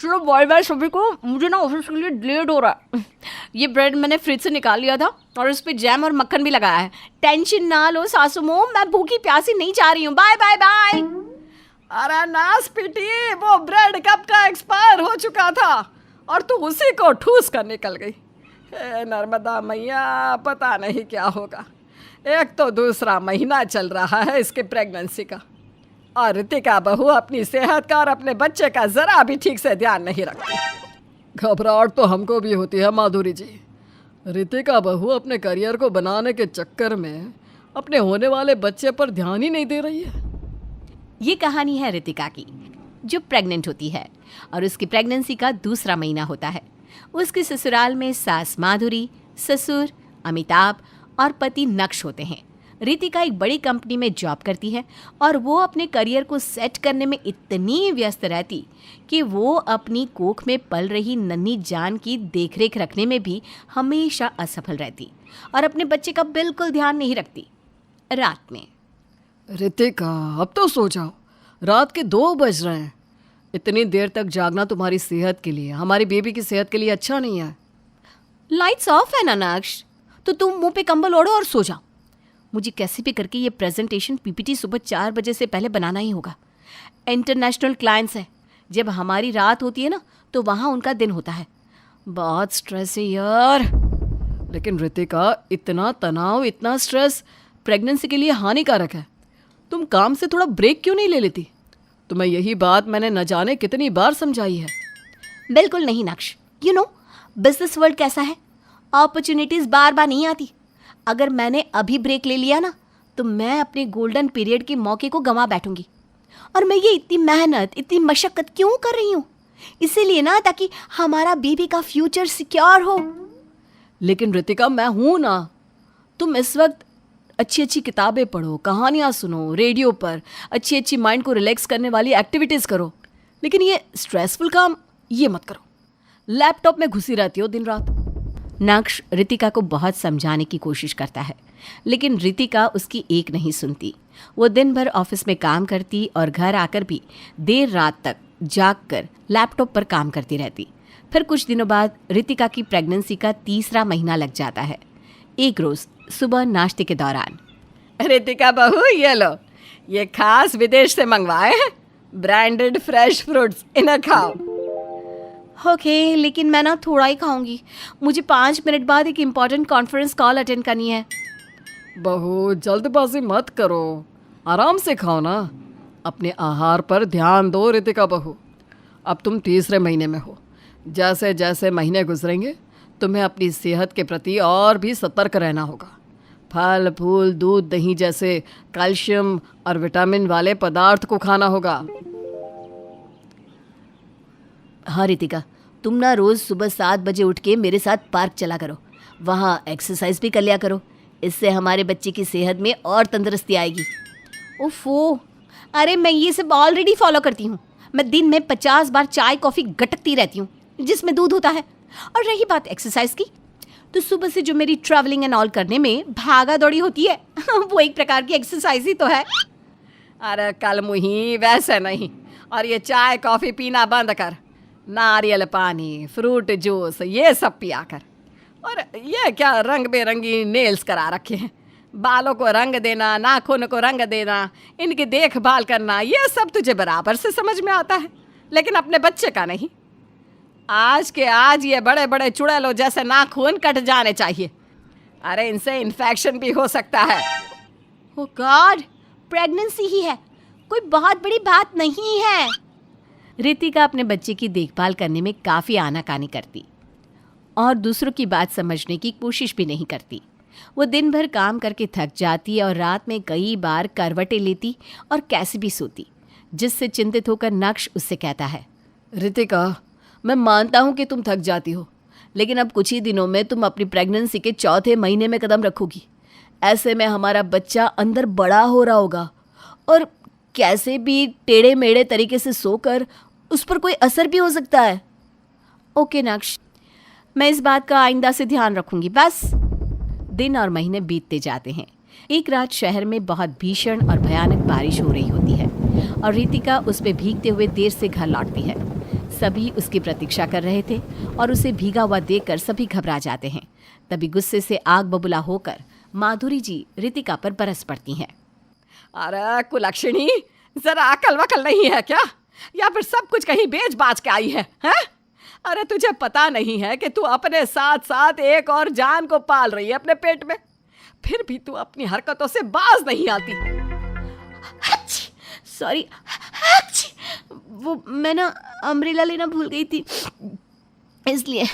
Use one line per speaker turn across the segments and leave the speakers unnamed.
चलो bye bye सभी को, मुझे ना ऑफिस के लिए लेट हो रहा है। ये ब्रेड मैंने फ्रिज से निकाल लिया था और इस पे जैम और मक्खन भी लगाया है। टेंशन ना लो सासू मोम, मैं भूखी प्यासी नहीं जा रही हूँ। Bye bye bye.
अरे नास पीटी, वो ब्रेड कब का एक्सपायर हो चुका था और तू उसी को ठूस कर निकल गई। हे नर्मदा मैया, पता नहीं क्या होगा। एक तो दूसरा महीना चल रहा है इसकी प्रेगनेंसी का, और ऋतिका बहू अपनी सेहत का और अपने बच्चे का ज़रा भी ठीक से ध्यान नहीं रखती। घबराहट तो हमको भी होती है माधुरी जी। ऋतिका बहू अपने करियर को बनाने के चक्कर में अपने होने वाले बच्चे पर ध्यान ही नहीं दे रही है।
ये कहानी है ऋतिका की, जो प्रेग्नेंट होती है और उसकी प्रेगनेंसी का दूसरा महीना होता है। उसके ससुराल में सास माधुरी, ससुर अमिताभ और पति नक्श होते हैं। ऋतिका एक बड़ी कंपनी में जॉब करती है और वो अपने करियर को सेट करने में इतनी व्यस्त रहती कि वो अपनी कोख में पल रही नन्ही जान की देखरेख रखने में भी हमेशा असफल रहती और अपने बच्चे का बिल्कुल ध्यान नहीं रखती। रात में,
ऋतिका अब तो सो जाओ, रात के 2 बज रहे हैं। इतनी देर तक जागना तुम्हारी सेहत के लिए, हमारी बेबी की सेहत के लिए अच्छा नहीं है।
लाइट्स ऑफ है ना नक्श, तो तुम मुंह पे कंबल ओढ़ो और सो जाओ। मुझे कैसे भी करके ये प्रेजेंटेशन पीपीटी सुबह 4 बजे से पहले बनाना ही होगा। इंटरनेशनल क्लाइंट्स है, जब हमारी रात होती है ना तो वहाँ उनका दिन होता है। बहुत स्ट्रेस है यार।
लेकिन ऋतिका, इतना तनाव, इतना स्ट्रेस प्रेगनेंसी के लिए हानिकारक है। तुम काम से थोड़ा ब्रेक क्यों नहीं ले लेती? तुम्हें यही बात मैंने न जाने कितनी बार समझाई है।
बिल्कुल नहीं नक्श, यू नो बिजनेस वर्ल्ड कैसा है, अपॉर्चुनिटीज़ बार बार नहीं आती। अगर मैंने अभी ब्रेक ले लिया ना तो मैं अपने गोल्डन पीरियड के मौके को गंवा बैठूंगी। और मैं ये इतनी मेहनत, इतनी मशक्क़त क्यों कर रही हूँ? इसीलिए ना, ताकि हमारा बेबी का फ्यूचर सिक्योर हो।
लेकिन ऋतिका, मैं हूँ ना। तुम इस वक्त अच्छी अच्छी किताबें पढ़ो, कहानियाँ सुनो, रेडियो पर अच्छी अच्छी माइंड को रिलैक्स करने वाली एक्टिविटीज़ करो। लेकिन ये स्ट्रेसफुल काम ये मत करो। लैपटॉप में घुसी रहती हो दिन रात।
नक्श ऋतिका को बहुत समझाने की कोशिश करता है, लेकिन ऋतिका उसकी एक नहीं सुनती। वो दिन भर ऑफिस में काम करती और घर आकर भी देर रात तक जाग कर लैपटॉप पर काम करती रहती। फिर कुछ दिनों बाद ऋतिका की प्रेगनेंसी का 3रा महीना लग जाता है। एक रोज़ सुबह नाश्ते के दौरान,
ऋतिका बहू, ये लो, ये खास विदेश से मंगवाए हैं ब्रांडेड फ्रेश फ्रूट्स, इन्हें खाओ।
ओके, लेकिन मैं ना थोड़ा ही खाऊंगी। मुझे 5 मिनट बाद एक इम्पॉर्टेंट कॉन्फ्रेंस कॉल अटेंड करनी है।
बहू, जल्दबाजी मत करो, आराम से खाओ ना। अपने आहार पर ध्यान दो ऋतिका बहू। अब तुम 3रे महीने में हो। जैसे जैसे महीने गुजरेंगे तुम्हें अपनी सेहत के प्रति और भी सतर्क रहना होगा। फल फूल, दूध, दही जैसे कैल्शियम और विटामिन वाले पदार्थ को खाना होगा।
हाँ ऋतिका, तुम ना रोज़ सुबह 7 बजे उठ के मेरे साथ पार्क चला करो। वहाँ एक्सरसाइज भी कर लिया करो। इससे हमारे बच्चे की सेहत में और तंदुरुस्ती आएगी। ओफो, अरे मैं ये सब ऑलरेडी फॉलो करती हूँ। मैं दिन में 50 बार चाय कॉफ़ी गटकती रहती हूँ जिसमें दूध होता है। और रही बात एक्सरसाइज की, तो सुबह से जो मेरी ट्रैवलिंग एंड ऑल करने में भागा दौड़ी होती है वो एक प्रकार की एक्सरसाइज ही तो है।
अरे कल मुही, वैसे नहीं। और ये चाय कॉफ़ी पीना बंद कर। नारियल पानी, फ्रूट जूस, ये सब पिया कर। और ये क्या रंग बेरंगी नेल्स करा रखे हैं। बालों को रंग देना, नाखून को रंग देना, इनकी देखभाल करना, ये सब तुझे बराबर से समझ में आता है, लेकिन अपने बच्चे का नहीं। आज के आज ये बड़े बड़े चुड़ैलों जैसे नाखून कट जाने चाहिए। अरे इनसे इन्फेक्शन भी हो सकता है।
ओ गॉड, प्रेगनेंसी ही है, कोई बहुत बड़ी बात नहीं है। ऋतिका अपने बच्चे की देखभाल करने में काफ़ी आनाकानी करती और दूसरों की बात समझने की कोशिश भी नहीं करती। वो दिन भर काम करके थक जाती और रात में कई बार करवटें लेती और कैसे भी सोती, जिससे चिंतित होकर नक्श उससे कहता है,
ऋतिका, मैं मानता हूँ कि तुम थक जाती हो, लेकिन अब कुछ ही दिनों में तुम अपनी प्रेगनेंसी के 4थे महीने में कदम रखोगी। ऐसे में हमारा बच्चा अंदर बड़ा हो रहा होगा और कैसे भी टेढ़े मेढ़े तरीके से सोकर उस पर कोई असर भी हो सकता है।
ओके नक्श, मैं इस बात का आइंदा से ध्यान रखूंगी। बस दिन और महीने बीतते जाते हैं। एक रात शहर में बहुत भीषण और भयानक बारिश हो रही होती है और ऋतिका उस पे भीगते हुए देर से घर लौटती है। सभी उसकी प्रतीक्षा कर रहे थे और उसे भीगा हुआ देखकर सभी घबरा जाते हैं। तभी गुस्से से आग बबूला होकर माधुरी जी रितिका पर बरस पड़ती हैं।
अरे कुलक्षणी, जरा अकल वकल नहीं है क्या? या फिर सब कुछ कहीं बेच बाच के आई है, हैं? अरे तुझे पता नहीं है कि तू अपने साथ साथ एक और जान को पाल रही है अपने पेट में, फिर भी तू अपनी हरकतों से बाज नहीं आती।
सॉरी, वो मैं ना अम्ब्रेला लेना भूल गई थी, इसलिए।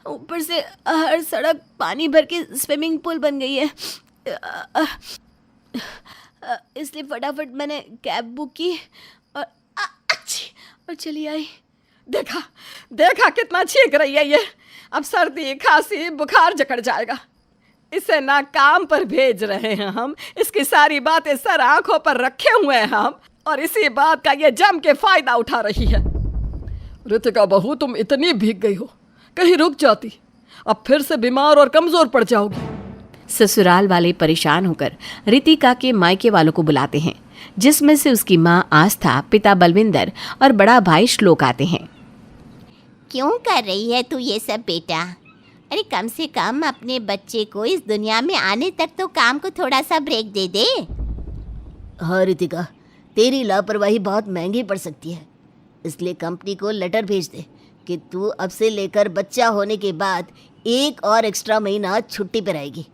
ऊपर से हर सड़क पानी भर के स्विमिंग पूल बन गई है, इसलिए फटाफट मैंने कैब बुक की और चली आई।
देखा देखा कितना छींक रही है ये। अब सर्दी खांसी बुखार जकड़ जाएगा। इसे ना काम पर भेज रहे हैं हम, इसकी सारी बातें सर आंखों पर रखे हुए हैं हम, और इसी बात का ये जम के फायदा उठा रही है। ऋतिका बहू, तुम इतनी भीग गई हो, कहीं रुक जाती, अब फिर से बीमार और कमजोर पड़ जाओगी।
ससुराल वाले परेशान होकर रितिका के मायके वालों को बुलाते हैं, जिसमें से उसकी माँ आस्था, पिता बलविंदर और बड़ा भाई श्लोक आते हैं।
क्यों कर रही है तू ये सब बेटा? अरे कम से कम अपने बच्चे को इस दुनिया में आने तक तो काम को थोड़ा सा ब्रेक दे दे।
हाँ रितिका, तेरी लापरवाही बहुत महंगी पड़ सकती है, इसलिए कंपनी को लेटर भेज दे कि तू अब से लेकर बच्चा होने के बाद एक और एक्स्ट्रा महीना छुट्टी पर रहेगी।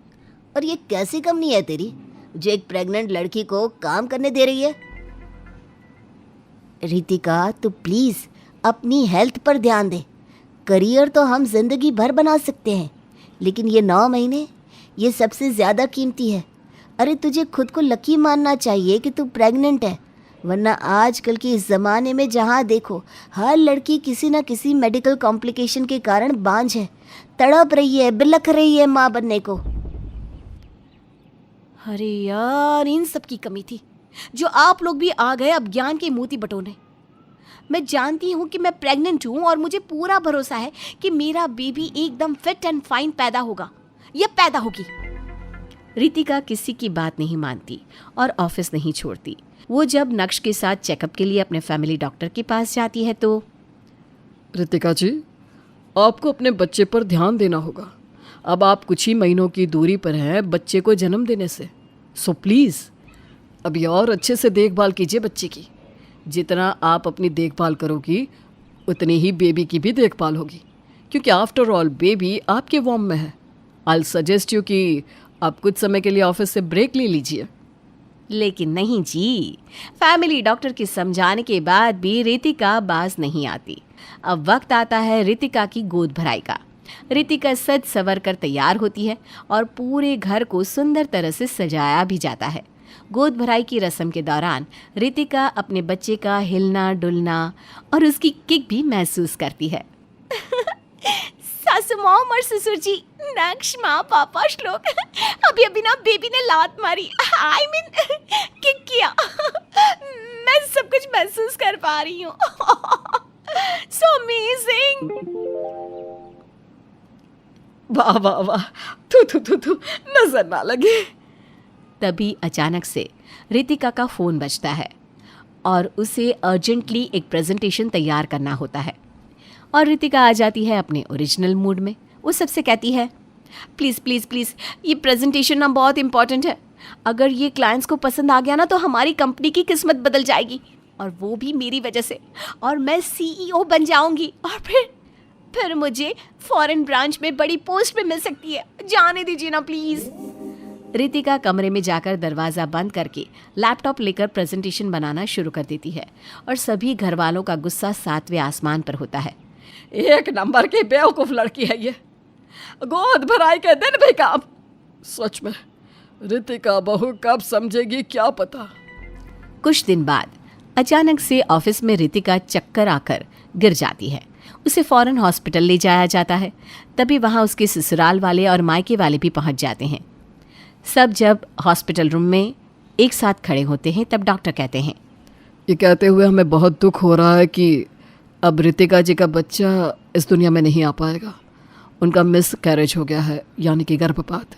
और ये कैसी कंपनी है तेरी जो एक प्रेग्नेंट लड़की को काम करने दे रही है? रितिका, तू प्लीज़ अपनी हेल्थ पर ध्यान दे। करियर तो हम जिंदगी भर बना सकते हैं, लेकिन ये 9 महीने, ये सबसे ज़्यादा कीमती है। अरे तुझे खुद को लकी मानना चाहिए कि तू प्रेग्नेंट है, वरना आजकल के इस ज़माने में जहाँ देखो हर लड़की किसी न किसी मेडिकल कॉम्प्लिकेशन के कारण बांझ है, तड़प रही है, बिलख रही है माँ बनने को।
अरे यार, इन सब की कमी थी जो आप लोग भी आ गए अब ज्ञान के मोती बटोरने। मैं जानती हूँ कि मैं प्रेग्नेंट हूँ और मुझे पूरा भरोसा है कि मेरा बेबी एकदम फिट एंड फाइन पैदा होगा या पैदा होगी। रितिका किसी की बात नहीं मानती और ऑफिस नहीं छोड़ती। वो जब नक्श के साथ चेकअप के लिए अपने फैमिली डॉक्टर के पास जाती है तो,
रितिका जी, आपको अपने बच्चे पर ध्यान देना होगा। अब आप कुछ ही महीनों की दूरी पर हैं बच्चे को जन्म देने से, सो प्लीज़ अभी और अच्छे से देखभाल कीजिए बच्चे की। जितना आप अपनी देखभाल करोगी उतनी ही बेबी की भी देखभाल होगी, क्योंकि आफ्टर ऑल बेबी आपके वॉर्म में है। आई सजेस्ट यू कि आप कुछ समय के लिए ऑफिस से ब्रेक ले लीजिए।
लेकिन नहीं जी, फैमिली डॉक्टर के समझाने के बाद भी रितिका बाज नहीं आती। अब वक्त आता है रितिका की गोद भराई का। रितिका सज सवर कर तैयार होती है और पूरे घर को सुंदर तरह से सजाया भी जाता है। गोद भराई की रस्म के दौरान रितिका अपने बच्चे का हिलना डुलना और उसकी किक भी महसूस करती है। सासू मॉम और ससुर जी, नक्श, माँ, पापा, श्लोक, अभी अभी ना बेबी ने लात मारी, आई मीन किक किया। मैं सब कुछ महसूस कर पा रही हूँ। So amazing.
वाह वाह वाह, तू नजर ना लगे।
तभी अचानक से रितिका का फ़ोन बजता है और उसे अर्जेंटली एक प्रेजेंटेशन तैयार करना होता है। और रितिका आ जाती है अपने ओरिजिनल मूड में। वो सबसे कहती है, प्लीज़ प्लीज़ प्लीज़, ये प्रेजेंटेशन ना बहुत इम्पॉर्टेंट है। अगर ये क्लाइंट्स को पसंद आ गया ना तो हमारी कंपनी की किस्मत बदल जाएगी, और वो भी मेरी वजह से, और मैं CEO बन जाऊंगी, और फिर मुझे फॉरेन ब्रांच में बड़ी पोस्ट पे मिल सकती है। जाने दीजिए ना प्लीज़। रितिका कमरे में जाकर दरवाज़ा बंद करके लैपटॉप लेकर प्रेजेंटेशन बनाना शुरू कर देती है और सभी घर वालों का गुस्सा 7वें आसमान पर होता है।
एक नंबर की बेवकूफ़ लड़की है ये, गोद भराई के दिन भी काम। सच में रितिका बहू कब समझेगी क्या पता।
कुछ दिन बाद अचानक से ऑफिस में रितिका चक्कर आकर गिर जाती है। उसे फौरन हॉस्पिटल ले जाया जाता है। तभी वहाँ उसके ससुराल वाले और मायके वाले भी पहुँच जाते हैं। सब जब हॉस्पिटल रूम में एक साथ खड़े होते हैं तब डॉक्टर कहते हैं,
ये कहते हुए हमें बहुत दुख हो रहा है कि अब रितिका जी का बच्चा इस दुनिया में नहीं आ पाएगा। उनका मिस कैरेज हो गया है, यानी कि गर्भपात,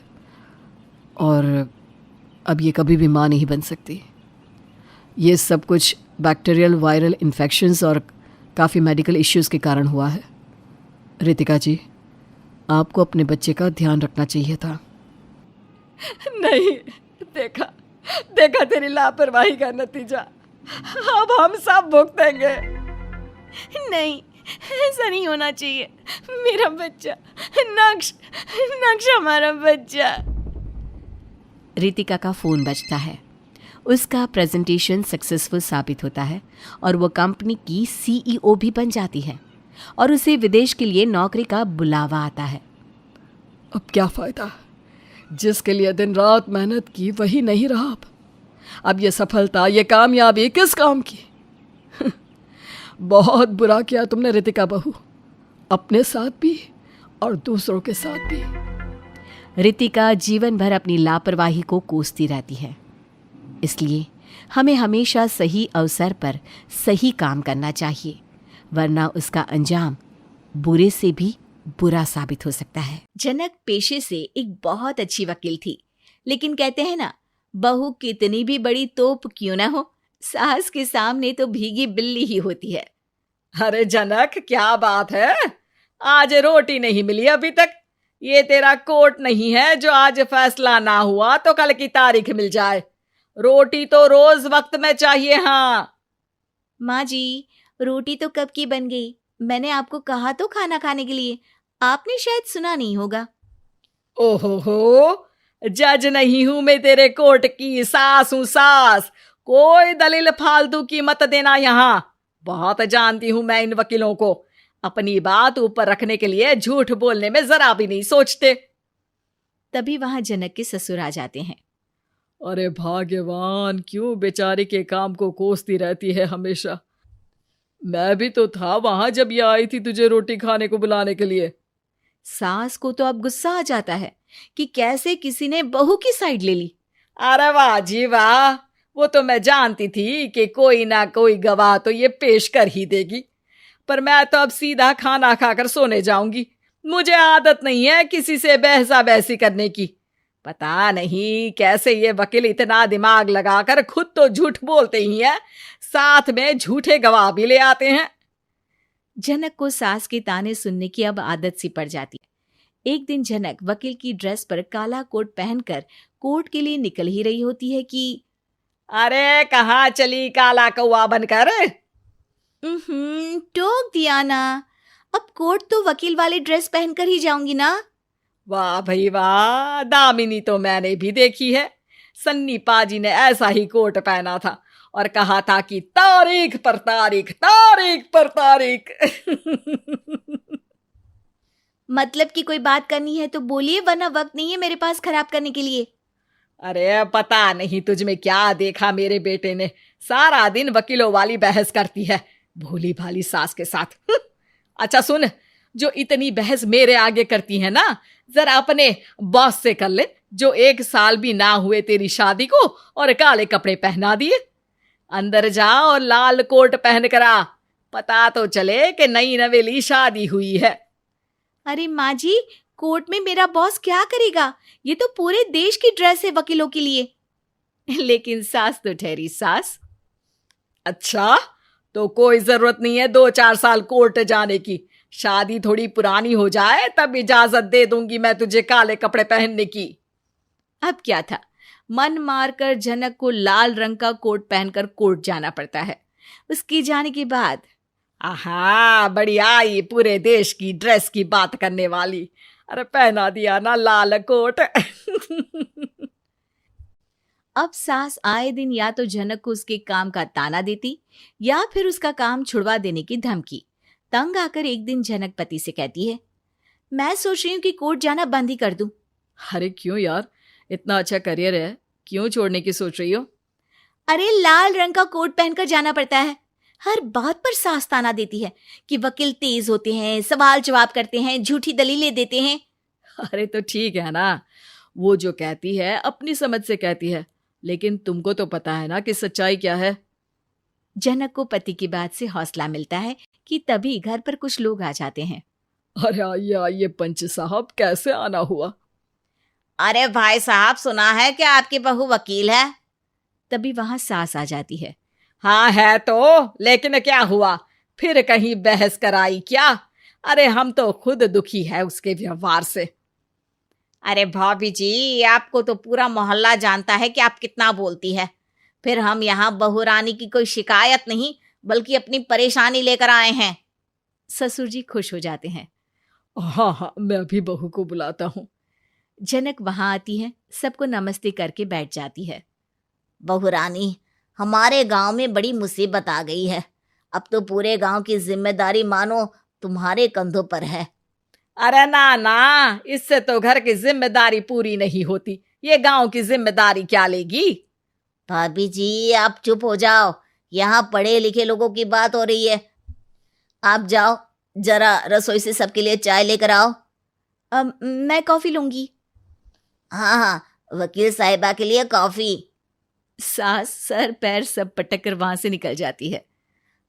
और अब ये कभी भी माँ नहीं बन सकती। ये सब कुछ बैक्टीरियल वायरल इन्फेक्शंस और काफ़ी मेडिकल इश्यूज़ के कारण हुआ है। रितिका जी, आपको अपने बच्चे का ध्यान रखना चाहिए था। नहीं, देखा देखा तेरी लापरवाही का नतीजा। अब हम सब भुगतेंगे।
नहीं, ऐसा नहीं होना चाहिए। मेरा बच्चा, नक्श नक्श हमारा बच्चा। रितिका का फ़ोन बजता है। उसका प्रेजेंटेशन सक्सेसफुल साबित होता है और वो कंपनी की सीईओ भी बन जाती है और उसे विदेश के लिए नौकरी का बुलावा आता है।
अब क्या फ़ायदा, जिसके लिए दिन रात मेहनत की वही नहीं रहा। अब ये सफलता, ये कामयाबी किस काम की। बहुत बुरा किया तुमने रितिका बहू, अपने साथ भी और दूसरों के साथ भी।
रितिका जीवन भर अपनी लापरवाही को कोसती रहती है। इसलिए हमें हमेशा सही अवसर पर सही काम करना चाहिए, वरना उसका अंजाम बुरे से भी बुरा साबित हो सकता है। जनक पेशे से एक बहुत अच्छी वकील थी, लेकिन कहते हैं ना, बहू कितनी भी बड़ी तोप क्यों ना हो, सास के सामने तो भीगी बिल्ली ही होती है।
अरे जनक, क्या बात है, आज रोटी नहीं मिली अभी तक। ये तेरा कोर्ट नहीं है जो आज फैसला ना हुआ तो कल की तारीख मिल जाए। रोटी तो रोज वक्त में चाहिए। हाँ
माँ जी, रोटी तो कब की बन गई। मैंने आपको कहा तो खाना खाने के लिए, आपने शायद सुना नहीं होगा।
ओहो, जज नहीं हूं मैं तेरे कोर्ट की, सास हूं सास। कोई दलील फालतू की मत देना यहाँ। बहुत जानती हूं मैं इन वकीलों को, अपनी बात ऊपर रखने के लिए झूठ बोलने में जरा भी नहीं सोचते।
तभी वहां जनक के ससुर आ जाते हैं।
अरे भाग्यवान, क्यों बेचारे के काम को कोसती रहती है हमेशा। मैं भी तो था वहां जब ये आई थी तुझे रोटी खाने को बुलाने के लिए।
सास को तो अब गुस्सा आ जाता है कि कैसे किसी ने बहू की साइड ले ली।
अरे वाह जी वाह, वो तो मैं जानती थी कि कोई ना कोई गवाह तो ये पेश कर ही देगी। पर मैं तो अब सीधा खाना खाकर सोने जाऊंगी। मुझे आदत नहीं है किसी से बहसा बहसी करने की। पता नहीं कैसे ये वकील इतना दिमाग लगाकर खुद तो झूठ बोलते ही हैं, साथ में झूठे गवाह भी ले आते हैं।
जनक को सास के ताने सुनने की अब आदत सी पड़ जाती है। एक दिन जनक वकील की ड्रेस पर काला कोट पहनकर कोर्ट के लिए निकल ही रही होती है कि
अरे कहाँ चली काला कौवा बनकर।
टोक दिया ना, अब कोर्ट तो वकील वाली ड्रेस पहनकर ही जाऊंगी ना।
वाह भाई वाह, दामिनी तो मैंने भी देखी है। सन्नी पाजी ने ऐसा ही कोट पहना था और कहा था कि तारीख पर तारीख, तारीख पर तारीख।
मतलब कि कोई बात करनी है तो बोलिए, वरना वक्त नहीं है मेरे पास खराब करने के लिए।
अरे पता नहीं तुझ में क्या देखा मेरे बेटे ने, सारा दिन वकीलों वाली बहस करती है भोली भाली सास के साथ। अच्छा सुन, जो इतनी बहस मेरे आगे करती है ना, जरा अपने बॉस से कर ले, जो 1 साल भी ना हुए तेरी शादी को और काले कपड़े पहना दिए। अंदर जा और लाल कोट पहन कर आ, पता तो चले कि नई नवेली शादी हुई है।
अरे माँ जी, कोर्ट में मेरा बॉस क्या करेगा, ये तो पूरे देश की ड्रेस है वकीलों के लिए। लेकिन सास तो ठहरी सास।
अच्छा, तो कोई जरूरत नहीं है 2-4 साल कोर्ट जाने की। शादी थोड़ी पुरानी हो जाए तब इजाजत दे दूंगी मैं तुझे काले कपड़े पहनने की।
अब क्या था, मन मारकर जनक को लाल रंग का कोट पहनकर कोर्ट जाना पड़ता है। उसके जाने के बाद
आहा, बढ़िया, ये पूरे देश की ड्रेस की बात करने वाली। अरे पहना दिया ना लाल कोट।
अब सास आए दिन या तो जनक को उसके काम का ताना देती या फिर उसका काम छुड़वा देने की धमकी। तंग आकर एक दिन जनक पति से कहती है, मैं सोच रही हूँ कि कोर्ट जाना बंद ही कर दूं।
अरे क्यों यार, इतना अच्छा करियर है, क्यों छोड़ने की सोच रही हो?
अरे लाल रंग का कोट पहनकर जाना पड़ता है। हर बात पर सास ताना देती है कि वकील तेज होते हैं, सवाल जवाब करते हैं, झूठी दलीलें देते हैं।
अरे तो ठीक है ना, वो जो कहती है अपनी समझ से कहती है, लेकिन तुमको तो पता है ना कि सच्चाई क्या है।
जनक को पति की बात से हौसला मिलता है कि तभी घर पर कुछ लोग आ जाते हैं।
अरे आइए पंच साहब, कैसे आना हुआ?
अरे भाई साहब, सुना है कि आपकी बहू वकील है।
तभी वहां सास आ जाती है।
हाँ है तो, लेकिन क्या हुआ? फिर कहीं बहस कराई क्या? अरे हम तो खुद दुखी है उसके व्यवहार से।
अरे भाभी जी, आपको तो पूरा मोहल्ला जानता है कि आप कितना बोलती है। फिर हम यहाँ बहू रानी की कोई शिकायत नहीं बल्कि अपनी परेशानी लेकर आए हैं।
ससुर जी खुश हो जाते हैं।
हाँ हाँ, मैं अभी बहू को बुलाता हूँ।
जनक वहां आती है, सबको नमस्ते करके बैठ जाती है।
बहू रानी, हमारे गांव में बड़ी मुसीबत आ गई है। अब तो पूरे गांव की जिम्मेदारी मानो तुम्हारे कंधों पर है।
अरे ना ना, इससे तो घर की जिम्मेदारी पूरी नहीं होती। ये गांव की जिम्मेदारी क्या लेगी?
भाभी जी, आप चुप हो जाओ। यहाँ पढ़े लिखे लोगों की बात हो रही है। आप जाओ, जरा रसोई से सबके लिए चाय लेकर आओ।
मैं कॉफी लूंगी।
हाँ हाँ, वकील साहिबा के लिए कॉफी।
सास सर पैर सब पटक कर वहां से निकल जाती है।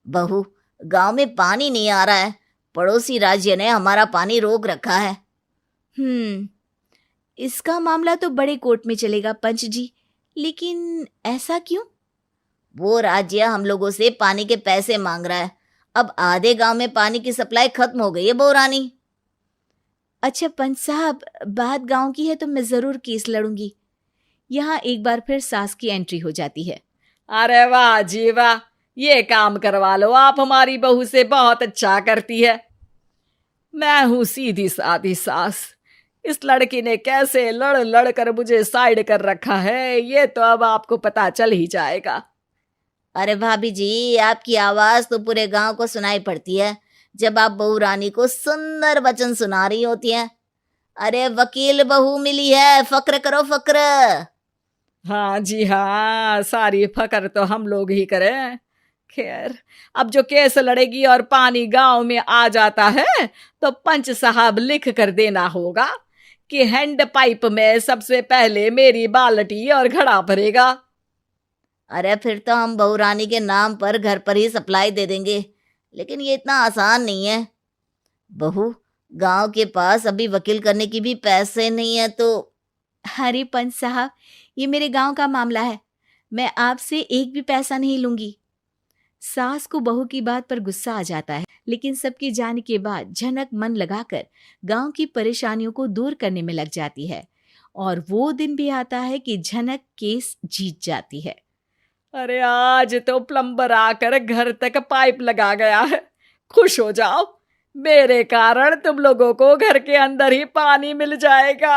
बहू, गांव में पानी नहीं आ रहा है। पड़ोसी राज्य ने हमारा पानी रोक रखा है।
इसका मामला तो बड़े कोर्ट में चलेगा पंच जी, लेकिन ऐसा क्यों?
वो राज्य हम लोगों से पानी के पैसे मांग रहा है। अब आधे गांव में पानी की सप्लाई खत्म हो गई है बहू रानी।
अच्छा पंच साहब, बात गांव की है तो मैं जरूर केस लड़ूंगी। यहाँ एक बार फिर सास की एंट्री हो जाती है।
अरे वाह जी वाह, ये काम करवा लो आप हमारी बहू से, बहुत अच्छा करती है। मैं हूं सीधी सादी सास। इस लड़की ने कैसे लड़ लड़ कर मुझे साइड कर रखा है, ये तो अब आपको पता चल ही जाएगा।
अरे भाभी जी, आपकी आवाज तो पूरे गांव को सुनाई पड़ती है जब आप बहू रानी को सुंदर वचन सुना रही होती हैं। अरे वकील बहू मिली है, फक्र करो फक्र।
हाँ जी हाँ, सारी फकर तो हम लोग ही करें। खैर, अब जो केस लड़ेगी और पानी गांव में आ जाता है तो पंच साहब लिख कर देना होगा कि हैंड पाइप में सबसे पहले मेरी बाल्टी और घड़ा भरेगा।
अरे फिर तो हम बहू रानी के नाम पर घर पर ही सप्लाई दे देंगे, लेकिन ये इतना आसान नहीं है। बहू, गांव के पास अभी वकील करने की भी पैसे नहीं है तो।
अरे पंच साहब, ये मेरे गांव का मामला है, मैं आपसे एक भी पैसा नहीं लूंगी। सास को बहू की बात पर गुस्सा आ जाता है, लेकिन सबके जाने के बाद झनक मन लगाकर गांव की परेशानियों को दूर करने में लग जाती है। और वो दिन भी आता है कि झनक केस जीत जाती है।
अरे आज तो प्लम्बर आकर घर तक पाइप लगा गया है। खुश हो जाओ, मेरे कारण तुम लोगों को घर के अंदर ही पानी मिल जाएगा।